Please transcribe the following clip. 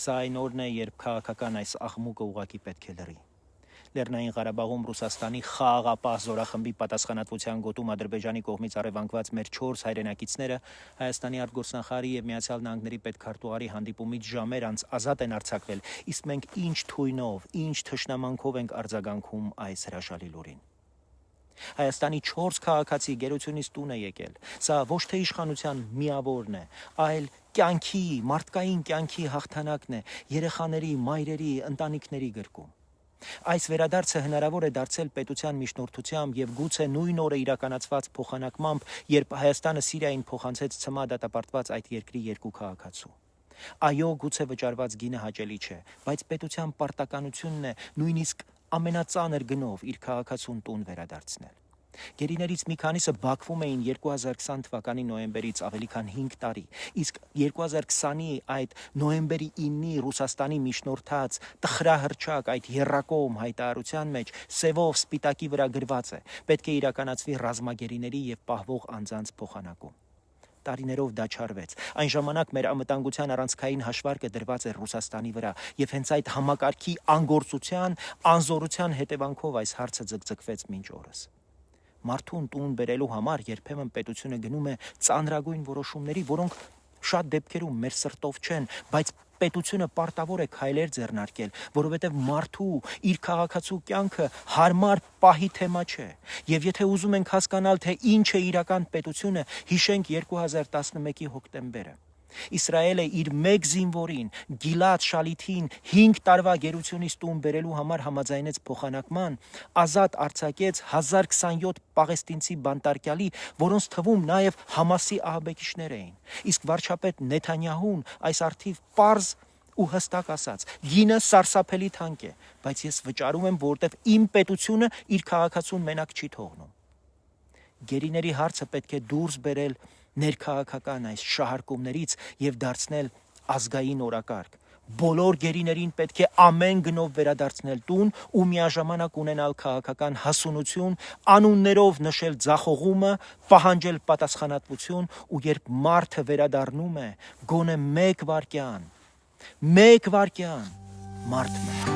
Սա այն օրն է, երբ քաղաքական այս աղմուկը ուղղակի պետք է լռի։ Լեռնային Ղարաբաղում Ռուսաստանի խաղաղապահ զորախմբի պատասխանատվության գոտում Ադրբեջանի կողմից առևանգված մեր 4 հայրենակիցները Հայաստանի արտգործնախարարի եւ Միացյալ Նահանգների պետքարտուղարի հանդիպումից ժամեր անց ազատ են արձակվել, իսկ մենք ինչ թույնով, ինչ թշնամանքով ենք արձագանքում այս հրաշալի լուրին։ Հայաստանի 4 քաղաքացի գերությունից տուն է եկել։ Սա ոչ թե իշխանության միավորն է, այլ կյանքի, մարդկային կյանքի հաղթանակն է երեխաների, մայրերի, ընտանիքների գրկում։ Այս վերադարձը հնարավոր է դարձել պետության միջնորդությամբ եւ գուցե նույն օրը իրականացված փոխանակմամբ, երբ Հայաստանը Սիրիային փոխանցեց ՑՄԱ դատապարտված այդ երկրի 2 քաղաքացու։ Այո, գուցե վճարված գինը հաճելի չէ, բայց պետության պարտականությունն է նույնիսկ ամենածանր գնով իր քաղաքացուն տուն վերադարձնել։ Գերիներից մի քանիսը Բաքվում էին 2020 թվականի նոյեմբերից ավելի քան 5 տարի, իսկ 2020-ի այդ նոյեմբերի 9-ի Ռուսաստանի միջնորդած տխրահռչակ այդ եռակողմ հայտարարության մեջ սևով սպիտակի վրա գրված է. պետք է իրականացվի ռազմագերիների եւ պահվող անձանց փոխանակում։ Տարիներով դա չարվեց։ Այն ժամանակ մեր անվտանգության առանցքային հաշվարկը դրված էր Ռուսաստանի վրա, եւ հենց այդ համակարգի անգործության, անզորության հետևանքով այս հարցը ձգձգվեց մինչ օրս։ Մարդուն տուն բերելու համար երբեմն պետությունը գնում է ծանրագույն որոշումների, որոնք շատ դեպքերում մեր սրտով չեն, բայց պետությունը պարտավոր է քայլեր ձեռնարկել, որովհետև մարդու իր քաղաքացու կյանքը հարմար պահի թեմա չէ։ Եվ եթե ուզում ենք հասկանալ, թե ինչ է իրական պետությունը, հիշենք 2011-ի հոկտեմբերը։ Իսրայելը իր մեկ զինվորին, Գիլադ Շալիթին 5 տարվա գերությունից տուն բերելու համար համաձայնեց փոխանակման, ազատ արձակեց 1027 պաղեստինցի բանտարկյալի, որոնց թվում նաև Համասի ահաբեկիչներ էին։ Իսկ վարչապետ Նեթանյահուն այս առթիվ պարզ ու հստակ ասաց. գինը սարսափելի թանկ է, բայց ես վճարում եմ, որովհետև իմ պետությունը իր քաղաքացուն մենակ չի թողնում։ Գերիների հարցը պետք է դուրս բերել ներքաղաքական այս շահարկումներից եւ դարձնել ազգային օրակարգ։ Բոլոր գերիներին պետք է ամեն գնով վերադարձնել տուն ու միաժամանակ ունենալ քաղաքական հասունություն, անուններով նշել ձախողումը, պահանջել պատասխանատվություն ու երբ մարդը վերադառնում է, գոնե մեկ վայրկյան մարդ մնա։